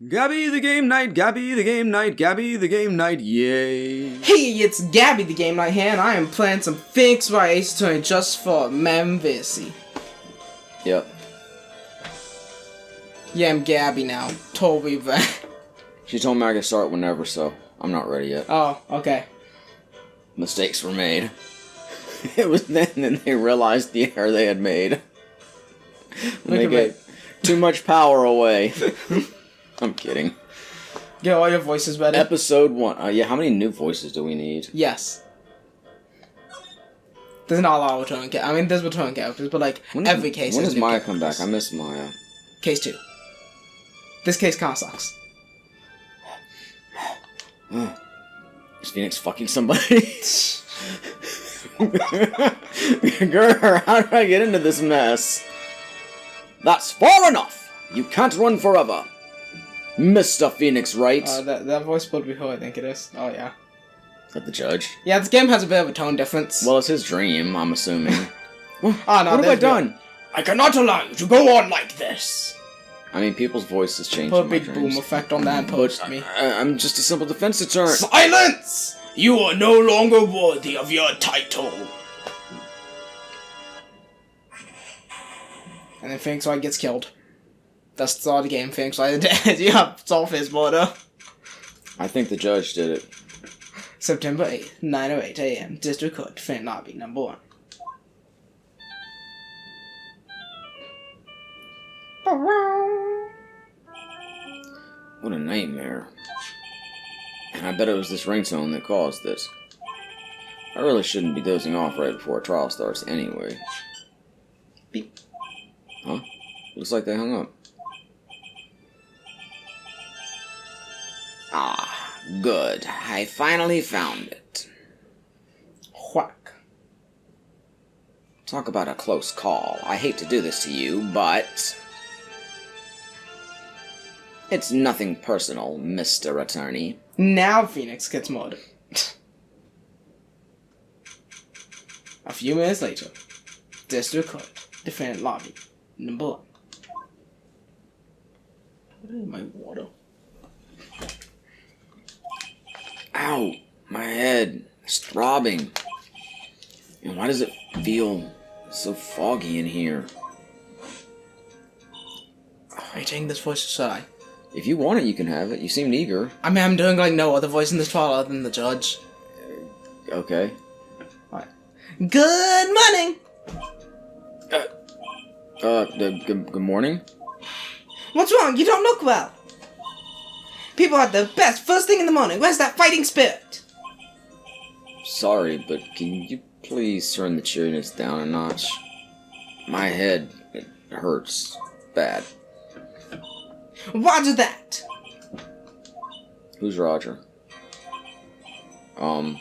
Gabby the game night, Gabby the game night, Gabby the game night, yay! Hey, it's Gabby the Game Night here, and I am playing some Phoenix Wright Ace Attorney just for Memvisi. Yep. Yeah, I'm Gabby now. Totally back. She told me I could start whenever, so I'm not ready yet. Oh, okay. Mistakes were made. It was then they realized the error they had made. They gave too much power away. I'm kidding. Get all your voices ready. Episode 1. Yeah, how many new voices do we need? Yes. There's not a lot of return characters. I mean, there's return characters, but like every case. When has does new Maya characters. come back? I miss Maya. Case 2. This case kinda sucks. Is Phoenix fucking somebody? Girl, how did I get into this mess? That's far enough! You can't run forever! Mr. Phoenix Wright. That voice supposed to be who I think it is. Oh, yeah. Is that the judge? Yeah, this game has a bit of a tone difference. Well, it's his dream, I'm assuming. Oh, no, what have I done? I cannot allow you to go on like this. I mean, people's voices change. Put a big boom effect on that and post me. I'm just a simple defense attorney. Silence! You are no longer worthy of your title. And then Phoenix Wright gets killed. That's the start of the game. Phoenix Wright is dead. Yeah, it's all his murder. I think the judge did it. September 8th, 9:08 a.m. District Court, Defendant Lobby, number 1. What a nightmare. And I bet it was this ringtone that caused this. I really shouldn't be dozing off right before a trial starts anyway. Beep. Huh? Looks like they hung up. Ah, good. I finally found it. Whack. Talk about a close call. I hate to do this to you, but... it's nothing personal, Mr. Attorney. Now Phoenix gets murdered. A few minutes later, District Court, Defendant Lobby, number 1. What is my water? Ow! My head. It's throbbing. And why does it feel so foggy in here? Are you taking this voice aside? If you want it, you can have it. You seemed eager. I mean, I'm doing like no other voice in this trial other than the judge. Okay. Alright. Good morning! Good morning? What's wrong? You don't look well. People are the best first thing in the morning. Where's that fighting spirit? Sorry, but can you please turn the cheeriness down a notch? My head, it hurts bad. Roger that. Who's Roger? Am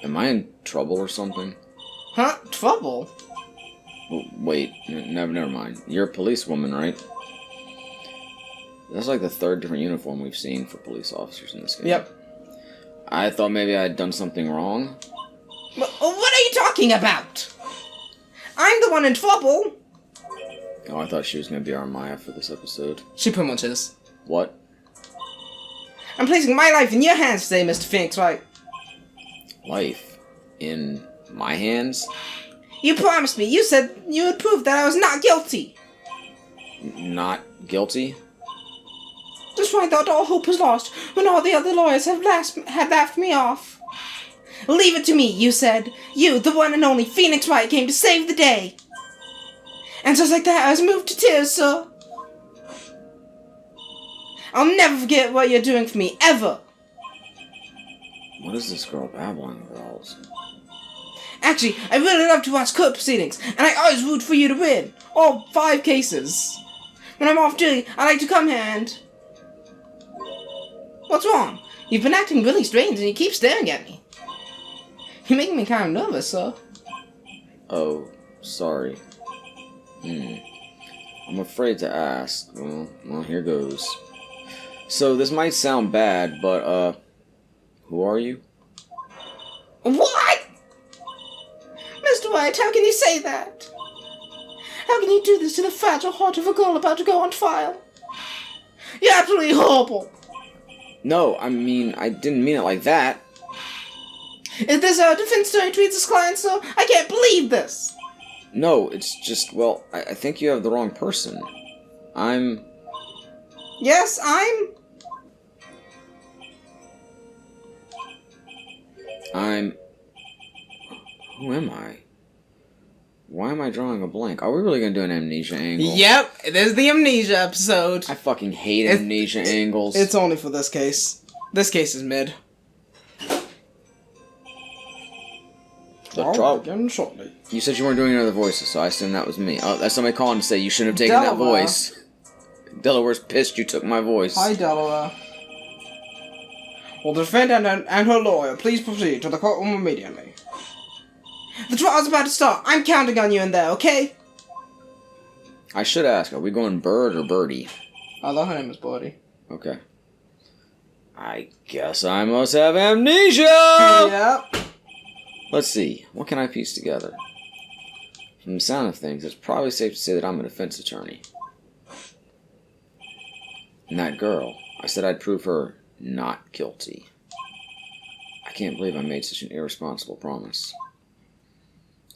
I in trouble or something? Huh? Trouble? Wait, never mind. You're a policewoman, right? That's like the 3rd different uniform we've seen for police officers in this game. Yep. I thought maybe I'd done something wrong. What are you talking about? I'm the one in trouble. Oh, I thought she was going to be our Maya for this episode. She pretty much is. What? I'm placing my life in your hands today, Mr. Phoenix Wright. Life? In my hands? You promised me. You said you would prove that I was not guilty. Not guilty? Just when I thought all hope was lost, when all the other lawyers had laughed me off. Leave it to me, you said. You, the one and only Phoenix Wright, came to save the day. And just like that, I was moved to tears, sir. I'll never forget what you're doing for me, ever. What is this girl babbling about? Actually, I really love to watch court proceedings, and I always root for you to win. All 5 cases. When I'm off duty, I like to come here and... What's wrong? You've been acting really strange, and you keep staring at me. You're making me kind of nervous, sir. Oh, sorry. I'm afraid to ask. Well, here goes. So, this might sound bad, but, who are you? What? Mr. Wright, how can you say that? How can you do this to the fragile heart of a girl about to go on trial? You're absolutely horrible. No, I mean, I didn't mean it like that. Is this a defense attorney tweets his client, sir? I can't believe this. No, it's just, well, I think you have the wrong person. Yes, Who am I? Why am I drawing a blank? Are we really gonna do an amnesia angle? Yep, there's the amnesia episode. I fucking hate amnesia angles. It's only for this case. This case is mid. Begin shortly. You said you weren't doing any other voices, so I assume that was me. Oh, that's somebody calling to say you shouldn't have taken that voice. Delaware's pissed you took my voice. Hi, Delaware. Will the defendant and her lawyer please proceed to the courtroom immediately? The trial's about to start. I'm counting on you in there, okay? I should ask, are we going Bird or Birdie? I thought her name was Birdie. Okay. I guess I must have amnesia! Yep. Let's see, what can I piece together? From the sound of things, it's probably safe to say that I'm a defense attorney. And that girl, I said I'd prove her not guilty. I can't believe I made such an irresponsible promise.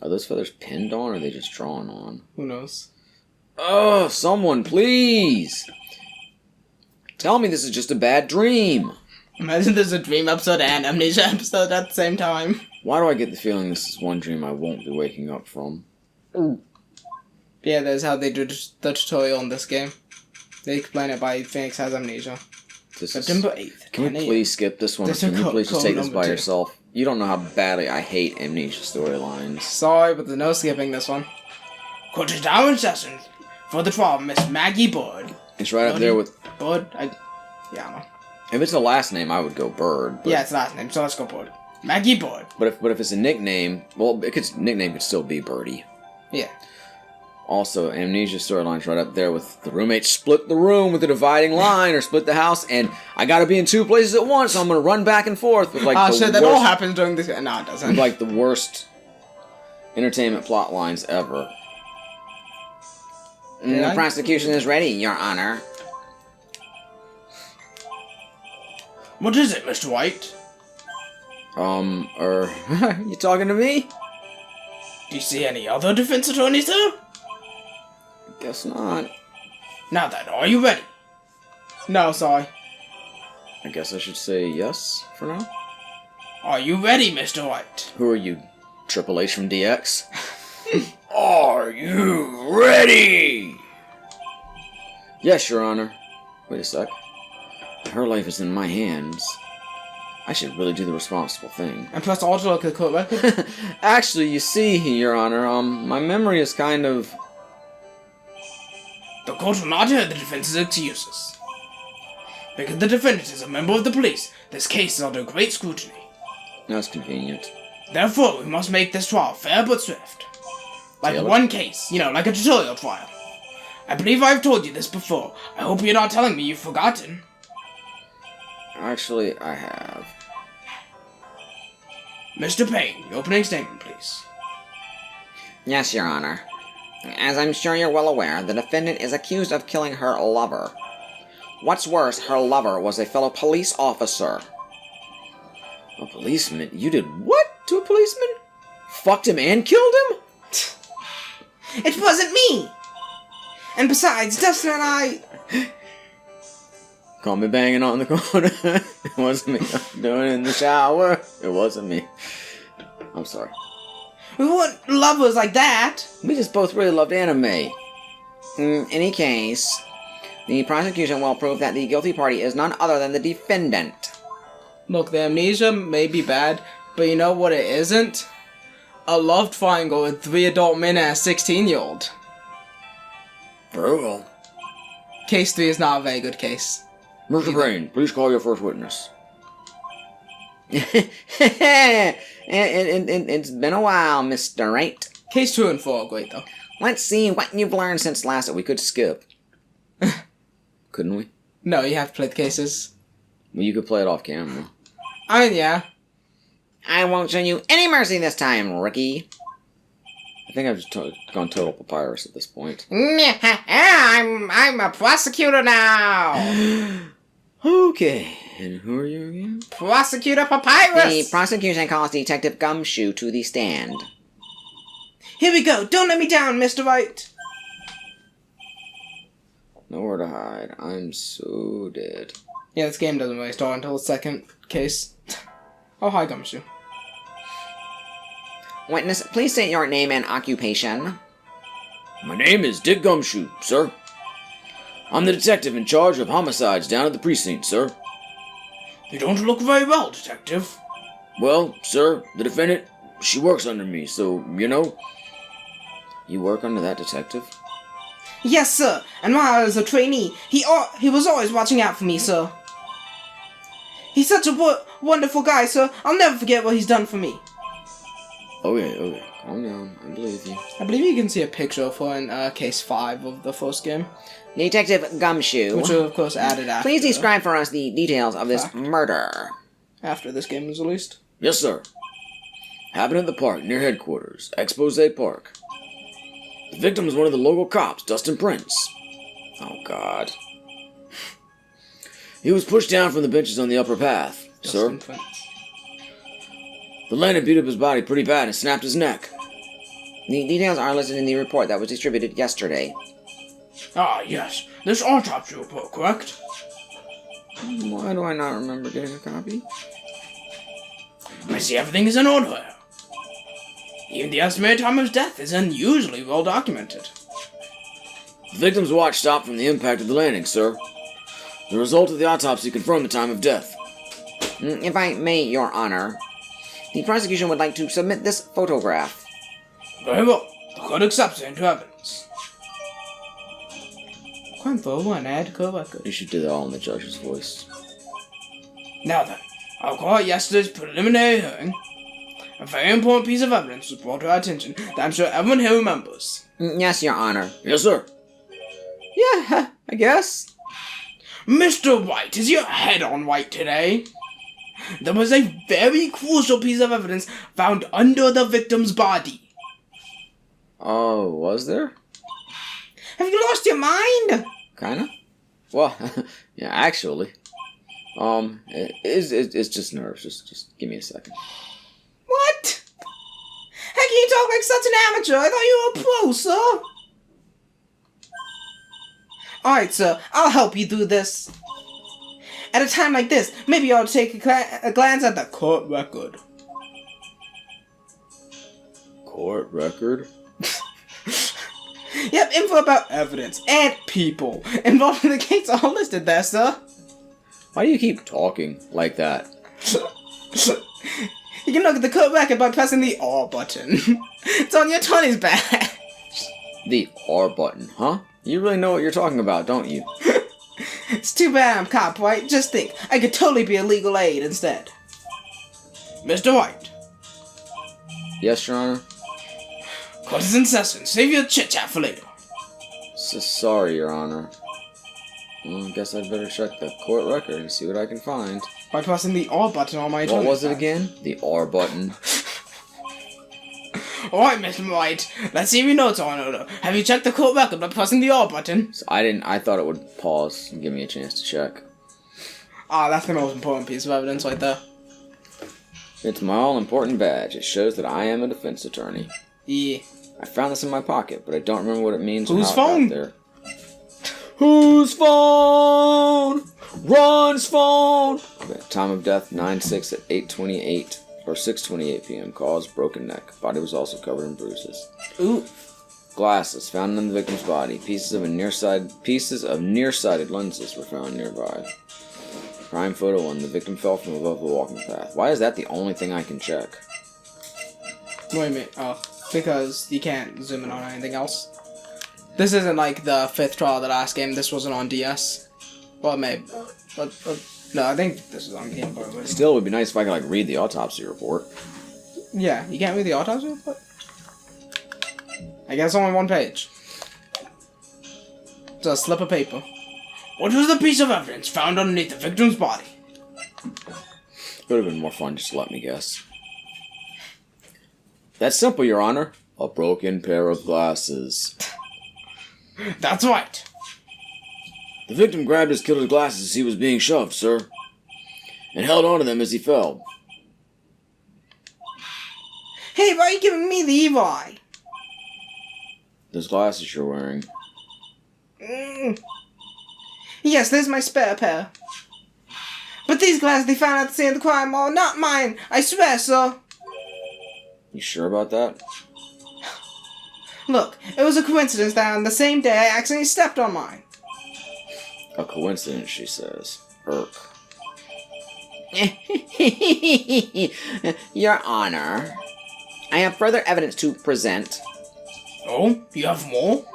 Are those feathers pinned on, or are they just drawn on? Who knows? Oh, someone, please! Tell me this is just a bad dream! Imagine there's a dream episode and amnesia episode at the same time. Why do I get the feeling this is one dream I won't be waking up from? Ooh. Yeah, that's how they do the tutorial in this game. They explain it by Phoenix has amnesia. September 8th. Can we please skip this one? Can you please just take this by yourself? You don't know how badly I hate amnesia storylines. Sorry, but there's no skipping this one. Court is now in session for the trial of Miss Maggie Bird. It's right up there with... Bird? Yeah, I know. If it's a last name, I would go Bird. Yeah, it's a last name, so let's go Bird. Maggie Bird. But if it's a nickname, well, nickname could still be Birdie. Yeah. Also, amnesia storyline's right up there with the roommates split the room with a dividing line or split the house, and I gotta be in two places at once, so I'm gonna run back and forth with like shit, that all happens during this. No, it doesn't. Like the worst entertainment plot lines ever. The prosecution is ready, Your Honor. What is it, Mr. White? You talking to me? Do you see any other defense attorneys there? Guess not. Now then, are you ready? No, sorry. I guess I should say yes for now. Are you ready, Mr. White? Who are you, Triple H from DX? Are you ready? Yes, Your Honor. Wait a sec. Her life is in my hands. I should really do the responsible thing. And plus, also look at the court record. Actually, you see, Your Honor, my memory is kind of... The court will not hear the defense's excuses. Because the defendant is a member of the police, this case is under great scrutiny. That's convenient. Therefore, we must make this trial fair but swift. Like Taylor? one case, like a tutorial trial. I believe I've told you this before. I hope you're not telling me you've forgotten. Actually, I have. Mr. Payne, your opening statement, please. Yes, Your Honor. As I'm sure you're well aware, the defendant is accused of killing her lover. What's worse, her lover was a fellow police officer. A policeman? You did what to a policeman? Fucked him and killed him? It wasn't me! And besides, Dustin and I... Call me banging on the corner. It wasn't me. I'm doing it in the shower. It wasn't me. I'm sorry. We weren't lovers like that. We just both really loved anime. In any case, the prosecution will prove that the guilty party is none other than the defendant. Look, the amnesia may be bad, but you know what it isn't? A love triangle with 3 adult men and a 16-year-old. Brutal. Case 3 is not a very good case. Mr. Payne, please call your first witness. It's been a while, Mr. Wright. Case 2 and 4 are great, though. Let's see what you've learned since last... We could skip. Couldn't we? No, you have to play the cases. Well, you could play it off camera. I mean, yeah. I won't show you any mercy this time, rookie. I think I've just gone total papyrus at this point. I'm a prosecutor now. Okay, and who are you again? Prosecutor Papyrus. The prosecution calls Detective Gumshoe to the stand. Here we go. Don't let me down, Mr. Wright. Nowhere to hide. I'm so dead. Yeah, this game doesn't really start until the second case. Oh, hi, Gumshoe. Witness, please state your name and occupation. My name is Dick Gumshoe, sir. I'm the detective in charge of homicides down at the precinct, sir. You don't look very well, Detective. Well, sir, the defendant, she works under me, so, you know. You work under that detective? Yes, sir. And while I was a trainee, he was always watching out for me, sir. He's such a wonderful guy, sir. I'll never forget what he's done for me. Okay. Calm down. I believe you. I believe you can see a picture for in case 5 of the first game. Detective Gumshoe. Which was, of course, added after. Please describe for us the details of this murder. After this game was released. Yes, sir. Happened at the park near headquarters, Expose Park. The victim was one of the local cops, Dustin Prince. Oh, God. He was pushed down from the benches on the upper path, sir. Prince. The landing beat up his body pretty bad and snapped his neck. The details are listed in the report that was distributed yesterday. Ah, yes. This autopsy report, correct? Why do I not remember getting a copy? I see everything is in order here. Even the estimated time of death is unusually well documented. The victim's watch stopped from the impact of the landing, sir. The result of the autopsy confirmed the time of death. If I may, Your Honor, the prosecution would like to submit this photograph. Very well. The court accepts it into evidence. Crime for one, add to record. You should do that all in the judge's voice. Now then, I'll call it yesterday's preliminary hearing. A very important piece of evidence was brought to our attention that I'm sure everyone here remembers. Yes, Your Honor. Yes, sir. Yeah, I guess. Mr. Wright, is your head on right today? There was a very crucial piece of evidence found under the victim's body. Oh, was there? Have you lost your mind? Kinda. Well, yeah, actually. It's just nerves. Just give me a second. What? How can you talk like such an amateur? I thought you were a pro, sir. Alright, sir. I'll help you through this. At a time like this, maybe you ought to take a glance at the court record. Court record? Yep, info about evidence and people involved in the case all listed there, sir. Why do you keep talking like that? You can look at the court record by pressing the R button. It's on your Tony's badge. The R button, huh? You really know what you're talking about, don't you? It's too bad I'm cop, right? Just think, I could totally be a legal aid instead. Mr. White. Yes, Your Honor? Court is in session. Save your chit-chat for later. Sorry, Your Honor. Well, I guess I'd better check the court record and see what I can find. By pressing the R button on my What was it again? The R button. Alright, Mr. Wright. Let's see if your notes are in order. Have you checked the court record by pressing the R button? So I thought it would pause and give me a chance to check. Ah, that's the most important piece of evidence right there. It's my all-important badge. It shows that I am a defense attorney. Yeah. I found this in my pocket, but I don't remember what it means or Whose how phone? it got there. Whose phone? Ron's phone! Okay, time of death, 9/6 at 8:28, or 6:28 p.m. Cause, broken neck. Body was also covered in bruises. Ooh. Glasses found in the victim's body. Pieces of nearsighted lenses were found nearby. Crime photo 1. The victim fell from above the walking path. Why is that the only thing I can check? Wait a minute. Oh, because you can't zoom in on anything else. This isn't like the 5th trial of the last game. This wasn't on DS. Well, maybe. No, I think this is on Game Boy. Still, it would be nice if I could like read the autopsy report. Yeah, you can't read the autopsy report? I guess only one page. It's a slip of paper. What was the piece of evidence found underneath the victim's body? It would have been more fun just to let me guess. That's simple, Your Honor. A broken pair of glasses. That's right. The victim grabbed his killer's glasses as he was being shoved, sir, and held onto them as he fell. Hey, why are you giving me the evil eye? Those glasses you're wearing. Yes, there's my spare pair. But these glasses they found at the scene of the crime are not mine, I swear, sir. You sure about that? Look, it was a coincidence that on the same day I accidentally stepped on mine. A coincidence, she says. Irk. Your Honor, I have further evidence to present, Oh, you have more?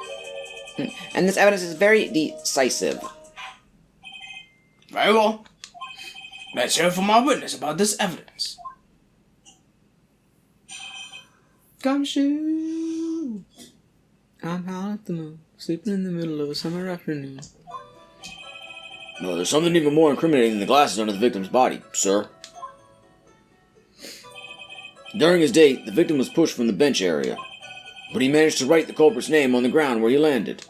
and this evidence is very decisive. Very well. Let's hear from our witness about this evidence. Gumshoe. I'm out at the moon, sleeping in the middle of a summer afternoon. No, there's something even more incriminating than the glasses under the victim's body, sir. During his date, the victim was pushed from the bench area, but he managed to write the culprit's name on the ground where he landed.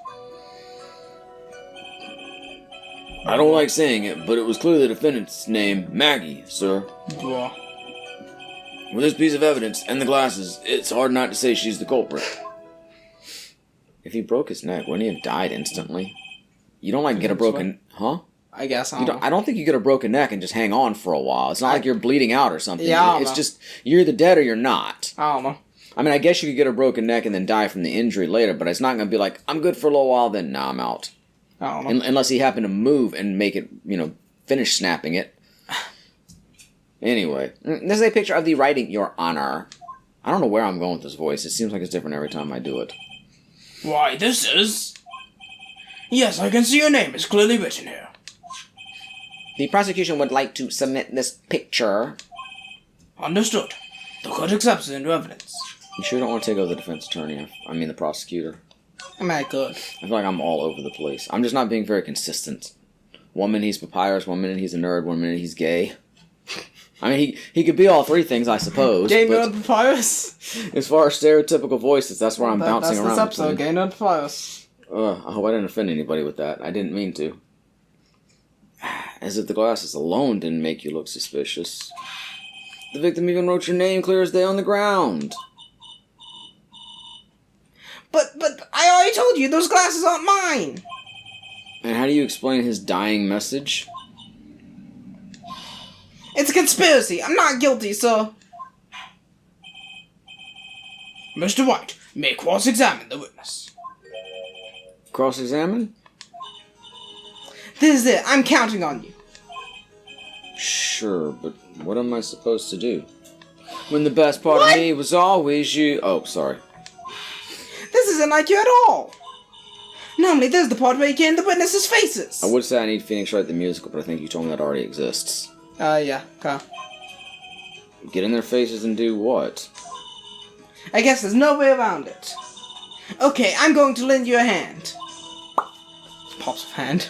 I don't like saying it, but it was clearly the defendant's name, Maggie, sir. Blah. With this piece of evidence and the glasses, it's hard not to say she's the culprit. If he broke his neck, wouldn't he have died instantly? You don't like get a broken... Huh? I guess I don't think you get a broken neck and just hang on for a while. It's not like you're bleeding out or something. Yeah, I don't it's know. just, you're either dead or you're not. I don't know. I mean, I guess you could get a broken neck and then die from the injury later, but it's not going to be like, I'm good for a little while, then nah, I'm out. I don't know. Unless he happened to move and make it, finish snapping it. Anyway. This is a picture of the writing, Your Honor. I don't know where I'm going with this voice. It seems like it's different every time I do it. Why, this is... Yes, I can see your name is clearly written here. The prosecution would like to submit this picture. Understood. The court accepts it into evidence. You sure don't want to take over the defense attorney? I mean, the prosecutor. I mean, I could. I feel like I'm all over the place. I'm just not being very consistent. 1 minute he's papyrus, 1 minute he's a nerd, 1 minute he's gay. I mean, he could be all three things, I suppose. Gay but nerd papyrus? as far as stereotypical voices, that's where I'm bouncing around. That's this episode, between. gay nerd papyrus. I hope I didn't offend anybody with that. I didn't mean to. As if the glasses alone didn't make you look suspicious. The victim even wrote your name clear as day on the ground. But I already told you, those glasses aren't mine! And how do you explain his dying message? It's a conspiracy. I'm not guilty, sir. Mr. Wright, may cross-examine the witness. Cross-examine? This is it. I'm counting on you. Sure, but what am I supposed to do? When the best part of me was always you... Oh, sorry. This isn't like you at all. Normally, this is the part where you get in the witnesses' faces. I would say I need Phoenix Wright the musical, but I think you told me that already exists. Yeah, okay. Get in their faces and do what? I guess there's no way around it. Okay, I'm going to lend you a hand. Pops of hand.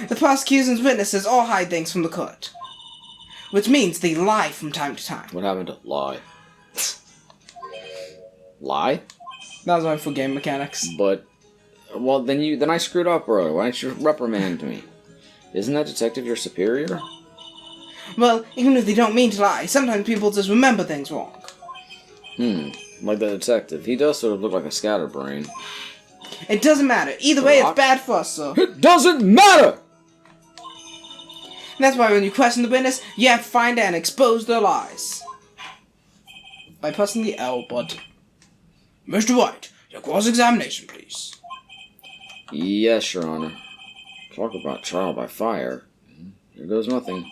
The prosecution's witnesses all hide things from the court. Which means they lie from time to time. What happened to lie? Lie? That was only for game mechanics. But, well, then I screwed up earlier. Why don't you reprimand me? Isn't that detective your superior? Well, even if they don't mean to lie, sometimes people just remember things wrong. Like the detective. He does sort of look like a scatterbrain. It doesn't matter. Either way, it's bad for us, sir. It doesn't matter! That's why when you question the witness, you have to find and expose their lies. By pressing the L button. Mr. White, your cross-examination, please. Yes, Your Honor. Talk about trial by fire. Here goes nothing.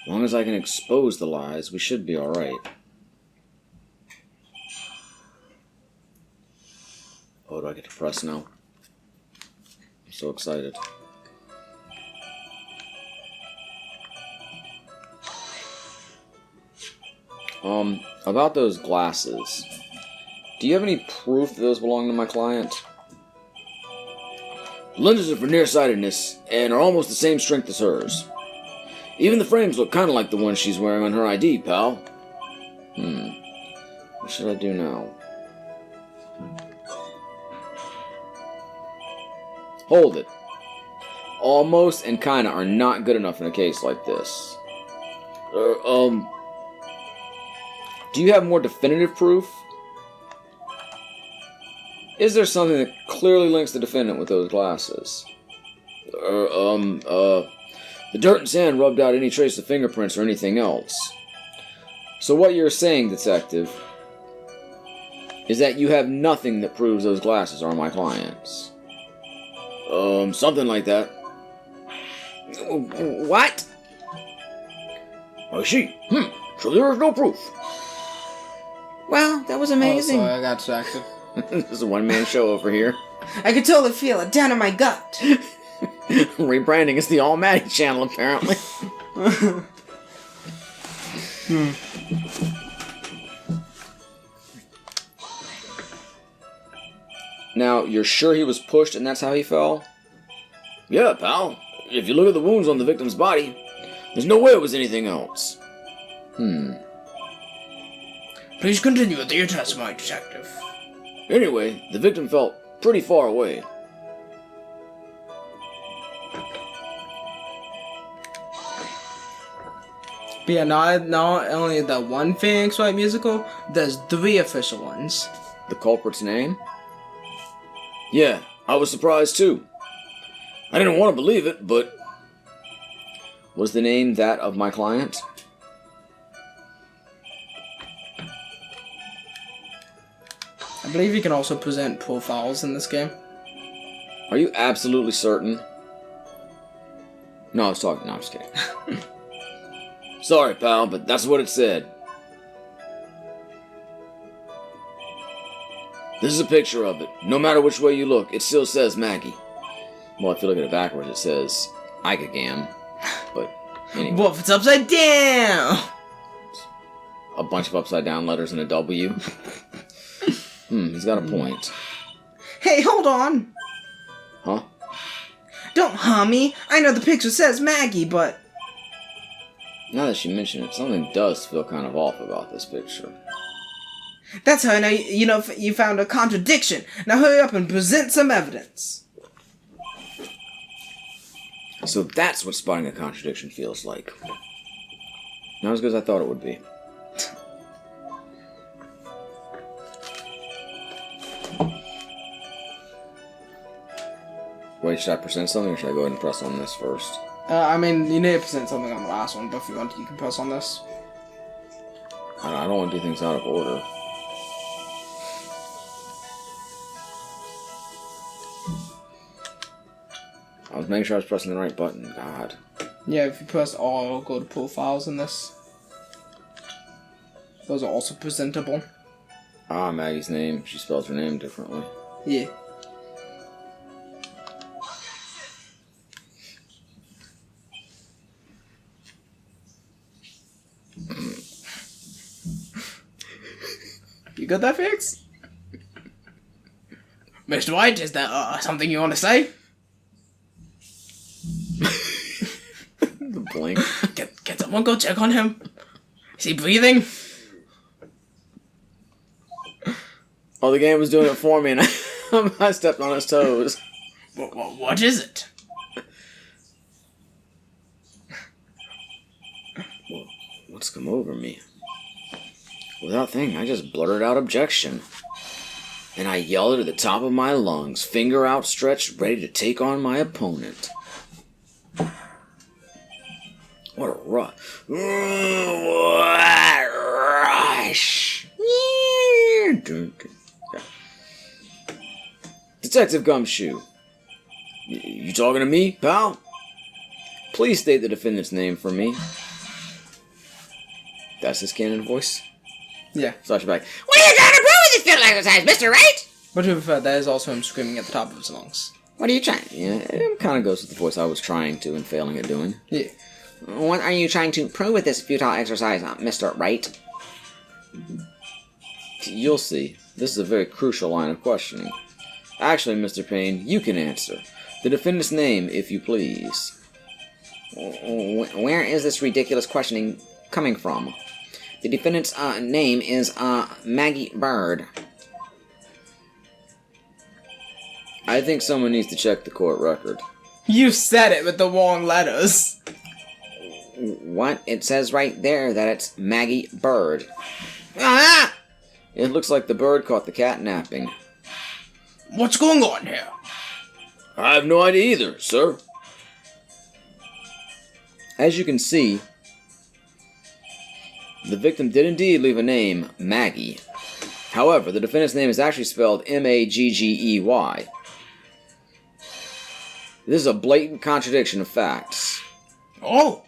As long as I can expose the lies, we should be alright. Oh, do I get to press now? I'm so excited. About those glasses. Do you have any proof that those belong to my client? Lenses are for nearsightedness and are almost the same strength as hers. Even the frames look kind of like the ones she's wearing on her ID, pal. What should I do now? Hold it. Almost and kinda are not good enough in a case like this. Do you have more definitive proof? Is there something that clearly links the defendant with those glasses? The dirt and sand rubbed out any trace of fingerprints or anything else. So what you're saying, detective, is that you have nothing that proves those glasses are my client's. Something like that. What? I see. So there is no proof. Well, that was amazing. Oh, sorry, I got distracted. This is a one-man show over here. I could totally feel it down in my gut. Rebranding is the All Maddie channel, apparently. Now, you're sure he was pushed and that's how he fell? Yeah, pal. If you look at the wounds on the victim's body, there's no way it was anything else. Please continue with your testimony, detective. Anyway, the victim fell pretty far away. But yeah, not only the one Phoenix Wright musical, there's 3 official ones. The culprit's name? Yeah, I was surprised too. I didn't want to believe it, but... Was the name that of my client? I believe you can also present profiles in this game. Are you absolutely certain? No, I was talking. No, I'm just kidding. Sorry, pal, but that's what it said. This is a picture of it. No matter which way you look, it still says Maggie. Well, if you look at it backwards, it says Ikagam. But anyway. What if it's upside down? A bunch of upside down letters and a W. He's got a point. Hey, hold on. Huh? Don't huh me. I know the picture says Maggie, but... Now that you mention it, something does feel kind of off about this picture. That's how I know you found a contradiction. Now hurry up and present some evidence. So that's what spotting a contradiction feels like. Not as good as I thought it would be. Wait, should I present something or should I go ahead and press on this first? I mean, you need to present something on the last one, but if you want, you can press on this. I don't want to do things out of order. I was making sure I was pressing the right button. God. Yeah, if you press all, it'll go to profiles in this. Those are also presentable. Ah, Maggie's name. She spells her name differently. Yeah. You got that fixed? Mr. White, is there something you want to say? The blink. Can someone go check on him? Is he breathing? Oh, the game was doing it for me and I stepped on his toes. What is it? What's come over me? Without thinking, I just blurted out objection. And I yelled it at the top of my lungs, finger outstretched, ready to take on my opponent. What a rush. What rush. Detective Gumshoe. You talking to me, pal? Please state the defendant's name for me. That's his canon voice? Yeah. So I should be like, What are you trying to prove with this field exercise, Mr. Wright? But to be fair, that is also him screaming at the top of his lungs. What are you trying? yeah, it kind of goes with the voice I was trying to and failing at doing. Yeah. What are you trying to prove with this futile exercise, Mr. Wright? You'll see. This is a very crucial line of questioning. Actually, Mr. Payne, you can answer. The defendant's name, if you please. Where is this ridiculous questioning coming from? The defendant's name is Maggie Bird. I think someone needs to check the court record. You said it with the wrong letters. What? It says right there that it's Maggie Bird. Ah! It looks like the bird caught the cat napping. What's going on here? I have no idea either, sir. As you can see, the victim did indeed leave a name, Maggie. However, the defendant's name is actually spelled Maggey. This is a blatant contradiction of facts. Oh!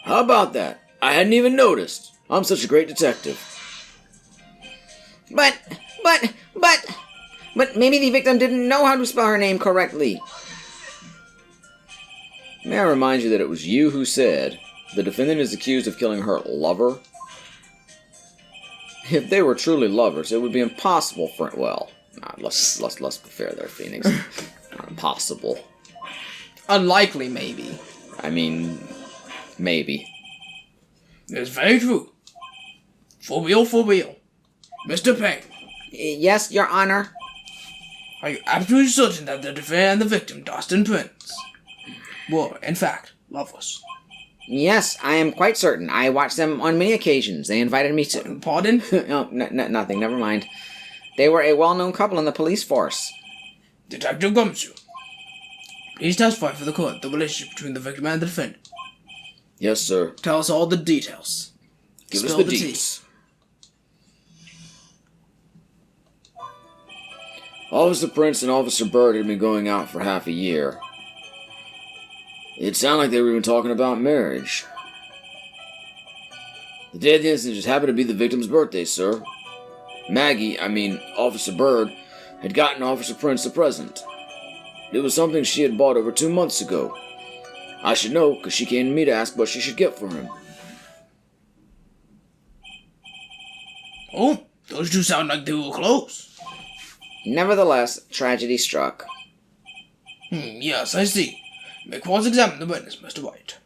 How about that? I hadn't even noticed. I'm such a great detective. But maybe the victim didn't know how to spell her name correctly. May I remind you that it was you who said the defendant is accused of killing her lover? If they were truly lovers, it would be impossible for... Well, let's be fair there, Phoenix. Not impossible. Unlikely, maybe. I mean, maybe. It's very true. For real, for real. Mr. Payne. Yes, Your Honor. Are you absolutely certain that the defendant and the victim, Dustin Prince, were, in fact, lovers? Yes, I am quite certain. I watched them on many occasions. They invited me to... Pardon? No, nothing. Never mind. They were a well-known couple in the police force. Detective Gumshoe, please testify for the court the relationship between the victim and the defendant. Yes, sir. Tell us all the details. Give Spill us the tea. deets. Officer Prince and Officer Bird had been going out for half a year. It sounded like they were even talking about marriage. The day of the incident just happened to be the victim's birthday, sir. Officer Bird, had gotten Officer Prince a present. It was something she had bought over 2 months ago. I should know, because she came to me to ask what she should get for him. Oh, those two sound like they were close. Nevertheless, tragedy struck. Yes, I see. May cross-examine the witness, Mr. Wright.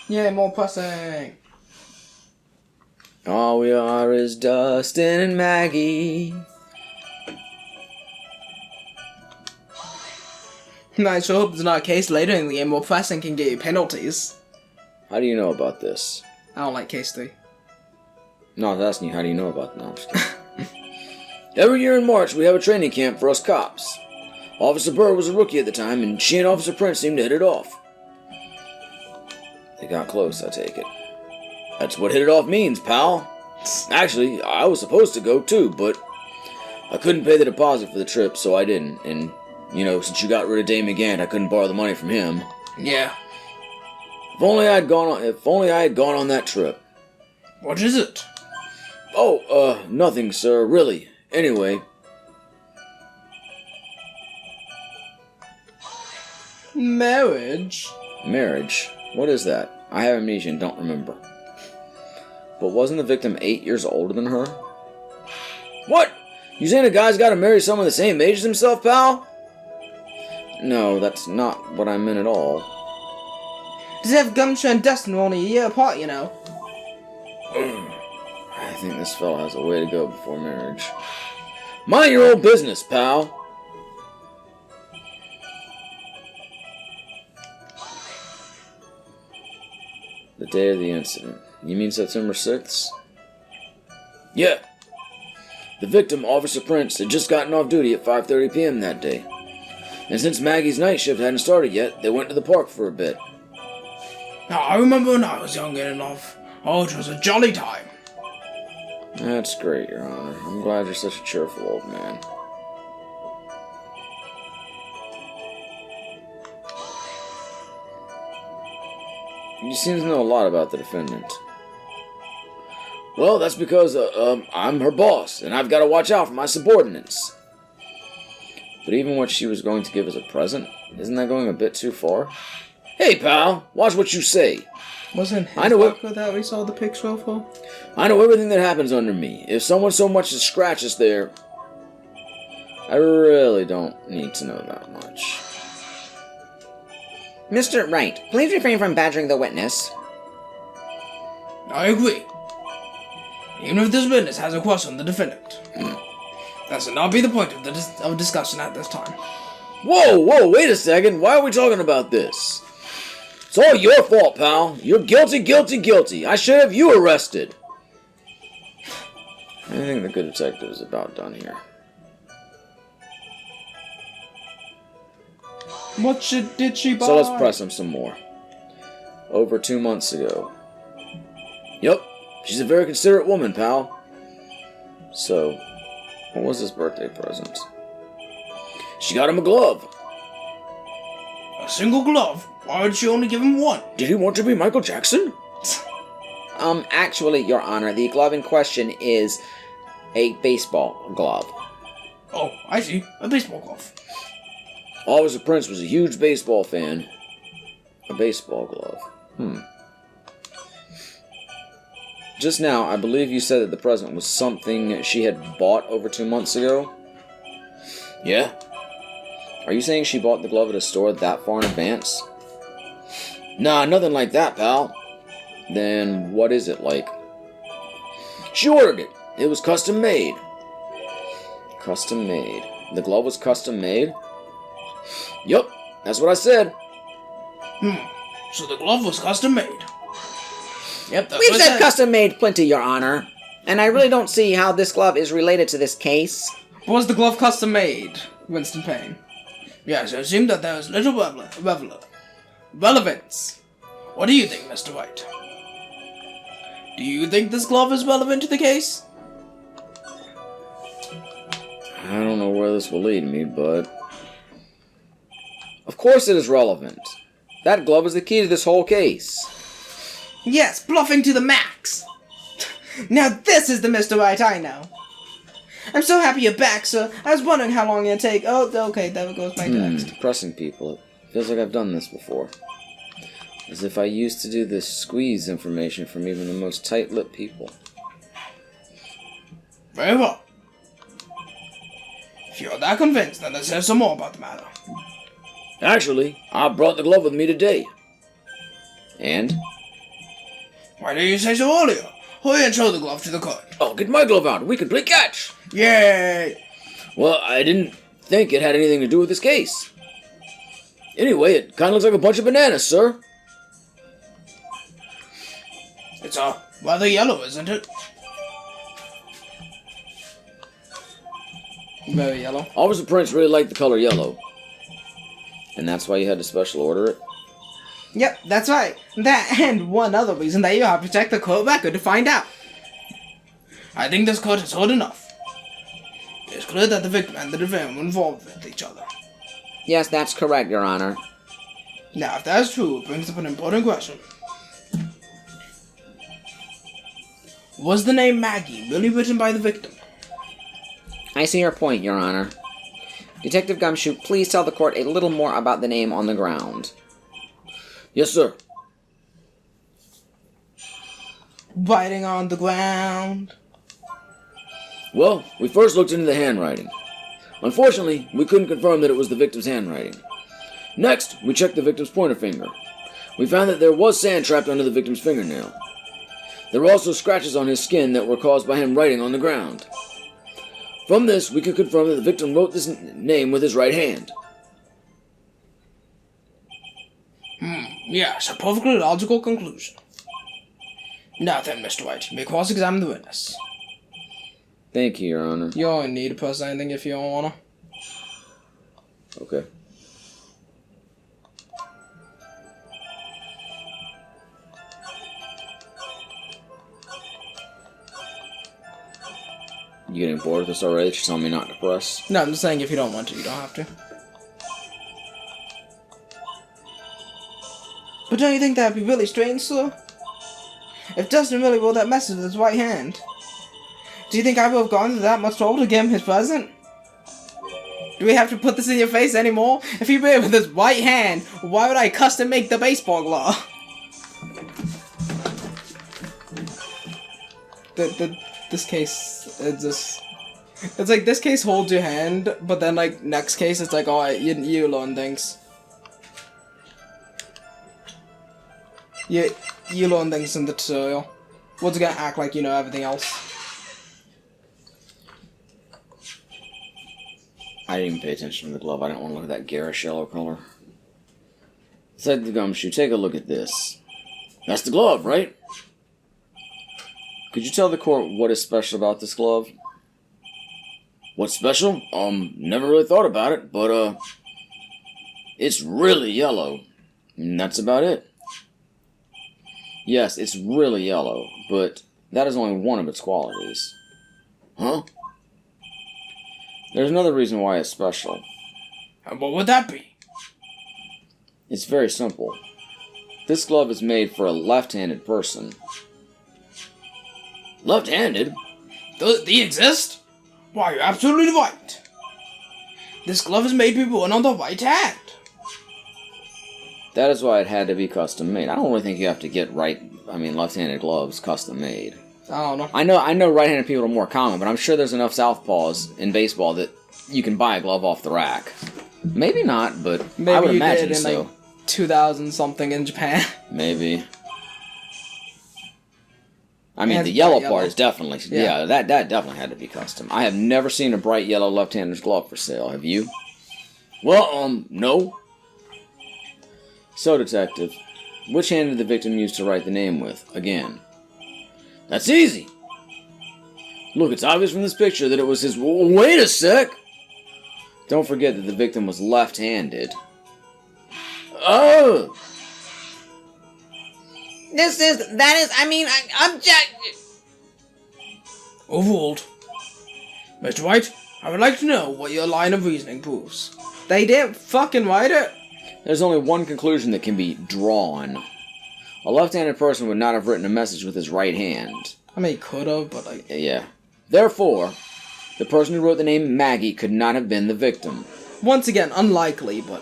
Yay, more pressing. All we are is Dustin and Maggie. I sure hope it's not a case later in the game where pressing can get you penalties. How do you know about this? I don't like case 3. No, I was asking you, how do you know about that? No, I'm just kidding. Every year in March, we have a training camp for us cops. Officer Bird was a rookie at the time, and she and Officer Prince seemed to hit it off. They got close, I take it. That's what hit it off means, pal. Actually, I was supposed to go too, but I couldn't pay the deposit for the trip, so I didn't. And, since you got rid of Dave McGann, I couldn't borrow the money from him. Yeah. If only I had gone on that trip. What is it? Oh, nothing, sir, really. Anyway. Marriage? Marriage? What is that? I have amnesia and don't remember. But wasn't the victim 8 years older than her? What? You saying a guy's gotta marry someone the same age as himself, pal? No, that's not what I meant at all. Detective Gumshoe and Dustin were only a year apart, you know. I think this fella has a way to go before marriage. Mind your own business, pal. The day of the incident. You mean September 6th? Yeah. The victim, Officer Prince, had just gotten off duty at 5:30 p.m. that day. And since Maggie's night shift hadn't started yet, they went to the park for a bit. Now, I remember when I was young enough. Oh, it was a jolly time. That's great, Your Honor. I'm glad you're such a cheerful old man. You seem to know a lot about the defendant. Well, that's because I'm her boss, and I've got to watch out for my subordinates. But even what she was going to give as a present, isn't that going a bit too far? Hey, pal, watch what you say. Wasn't I know Hitchcock that we saw the picture of? I know everything that happens under me. If someone so much as scratches there, I really don't need to know that much. Mr. Wright, please refrain from badgering the witness. I agree. Even if this witness has a crush on the defendant. That should not be the point of the discussion at this time. Whoa, wait a second. Why are we talking about this? It's all your fault, pal. You're guilty. I should have you arrested. I think the good detective is about done here. What did she buy? So let's press him some more. Over 2 months ago. Yup, she's a very considerate woman, pal. So, what was his birthday present? She got him a glove. A single glove? Why would she only give him one? Did he want to be Michael Jackson? Actually, Your Honor, the glove in question is a baseball glove. Oh, I see. A baseball glove. Officer Prince was a huge baseball fan. A baseball glove. Just now, I believe you said that the present was something she had bought over 2 months ago? Yeah. Are you saying she bought the glove at a store that far in advance? Nah, nothing like that, pal. Then what is it like? She ordered it. It was custom made. Custom made. The glove was custom made? Yup, that's what I said. So the glove was custom made. Yep, We've said custom made plenty, Your Honor. And I really don't see how this glove is related to this case. Was the glove custom made, Winston Payne? Yes, it seemed that there was little relevance. What do you think, Mr. Wright? Do you think this glove is relevant to the case? I don't know where this will lead me, but... Of course it is relevant. That glove is the key to this whole case. Yes, bluffing to the max. Now this is the Mr. Wright I know. I'm so happy you're back, sir. I was wondering how long it'd take. Oh, okay, there goes my text. Depressing people. It feels like I've done this before. As if I used to do this squeeze information from even the most tight-lipped people. Very well. If you're that convinced, then let's hear some more about the matter. Actually, I brought the glove with me today. And? Why didn't you say so earlier? Hurry and show the glove to the court. Oh, get my glove out. We can play catch. Yay! Well, I didn't think it had anything to do with this case. Anyway, it kind of looks like a bunch of bananas, sir. It's rather yellow, isn't it? Very yellow. Officer Prince really liked the color yellow. And that's why you had to special order it? Yep, that's right. That and one other reason that you have to check the court record to find out. I think this court has heard enough. It's clear that the victim and the defendant were involved with each other. Yes, that's correct, Your Honor. Now, if that is true, it brings up an important question. Was the name Maggie really written by the victim? I see your point, Your Honor. Detective Gumshoe, please tell the court a little more about the name on the ground. Yes, sir. Writing on the ground. Well, we first looked into the handwriting. Unfortunately, we couldn't confirm that it was the victim's handwriting. Next, we checked the victim's pointer finger. We found that there was sand trapped under the victim's fingernail. There were also scratches on his skin that were caused by him writing on the ground. From this, we could confirm that the victim wrote this name with his right hand. Yes, a perfectly logical conclusion. Now then, Mr. Wright, you may cross-examine the witness. Thank you, Your Honor. You don't need to press anything if you don't wanna. Okay. You getting bored with this already? She's telling me not to press. No, I'm just saying if you don't want to, you don't have to. But don't you think that'd be really strange, sir? If Dustin really wrote that message with his right hand, do you think I would have gone to that much trouble to give him his present? Do we have to put this in your face anymore? If he did it with his right hand, why would I custom make the baseball glove? This case, it's like this case holds your hand, but then like next case it's like, alright, you learn things. You learn things in the tutorial. What's gonna act like you know everything else? I didn't even pay attention to the glove. I didn't want to look at that garish yellow color. Said the gumshoe, take a look at this. That's the glove, right? Could you tell the court what is special about this glove? What's special? Never really thought about it, but, it's really yellow. And that's about it. Yes, it's really yellow, but that is only one of its qualities. Huh? There's another reason why it's special. And what would that be? It's very simple. This glove is made for a left-handed person. Left-handed? They exist? Why, you're absolutely right. This glove is made to be worn on the right hand. That is why it had to be custom made. I don't really think you have to get left-handed gloves custom made. I don't know. I know right-handed people are more common, but I'm sure there's enough southpaws in baseball that you can buy a glove off the rack. Maybe not, but Maybe I would you imagine did in so. like 2000 something in Japan. Maybe. I mean, Yeah, the it's yellow bright part yellow. is definitely... Yeah, that definitely had to be custom. I have never seen a bright yellow left-hander's glove for sale. Have you? Well, no. So, Detective, which hand did the victim use to write the name with? Again. That's easy. Look, it's obvious from this picture that it was his... Wait a sec! Don't forget that the victim was left-handed. Oh! Object. Overruled. Mr. Wright, I would like to know what your line of reasoning proves. They didn't fucking write it. There's only one conclusion that can be drawn. A left-handed person would not have written a message with his right hand. I mean, he could have, but like... Yeah. Therefore, the person who wrote the name Maggie could not have been the victim. Once again, unlikely, but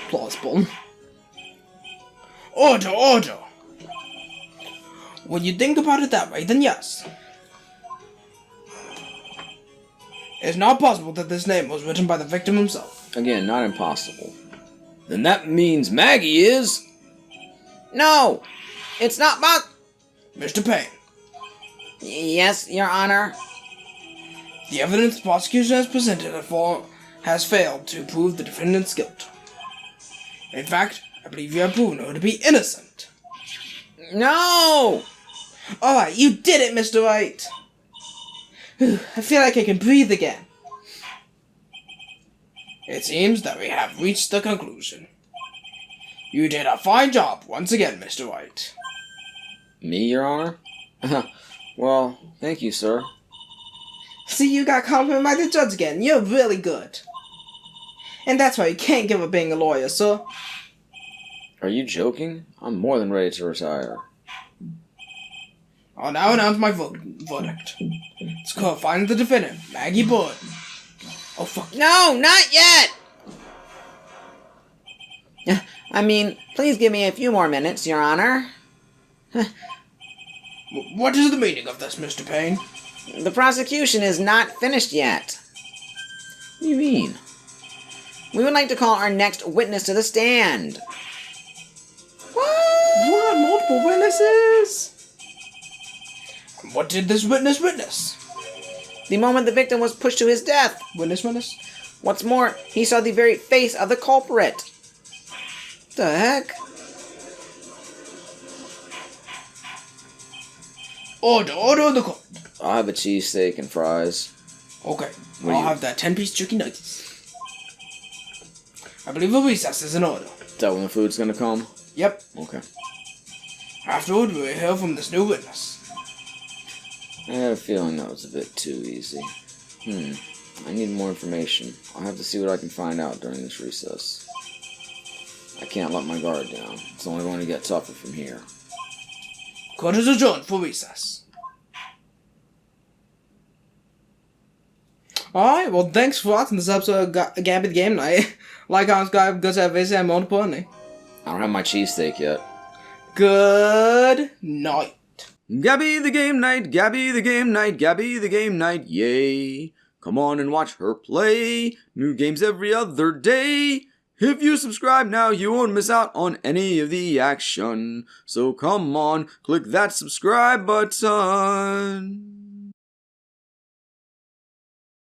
plausible. Order, order! When you think about it that way, then yes. It's not possible that this name was written by the victim himself. Again, not impossible. Then that means Maggie is... No, it's not Mr. Payne, Yes, Your Honor. the evidence the prosecution has presented has failed to prove the defendant's guilt. In fact, I believe you have proven her to be innocent. No. Alright, you did it, Mr. Wright. Whew, I feel like I can breathe again. It seems that we have reached the conclusion. You did a fine job once again, Mr. Wright. Me, Your Honor? Well, thank you, sir. See, you got complimented by the judge again. You're really good. And that's why you can't give up being a lawyer, sir. Are you joking? I'm more than ready to retire. I'll now announce my verdict. It's called finding the defendant, Maggie Boyd. Oh, fuck. No, not yet. Please give me a few more minutes, Your Honor. What is the meaning of this, Mr. Payne? The prosecution is not finished yet. What do you mean? We would like to call our next witness to the stand. What? Multiple witnesses? What did this witness witness? The moment the victim was pushed to his death. Witness? What's more, he saw the very face of the culprit. The heck? Order in the court. I'll have a cheesesteak and fries. Okay, What do I'll you- have that 10-piece chicken nuggets. I believe a recess is in order. Is that when the food's gonna come? Yep. Okay. Afterward, we will hear from this new witness. I had a feeling that was a bit too easy. I need more information. I'll have to see what I can find out during this recess. I can't let my guard down. It's only going to get tougher from here. Court is adjourned for recess. Alright, well, thanks for watching this episode of Gabby the Game Night. Like, comment, subscribe, go to visit, and more importantly, I don't have my cheesesteak yet. good night. Gabby the Game Night, Gabby the Game Night, Gabby the Game Night, yay! Come on and watch her play. New games every other day. If you subscribe now, you won't miss out on any of the action. So come on, click that subscribe button.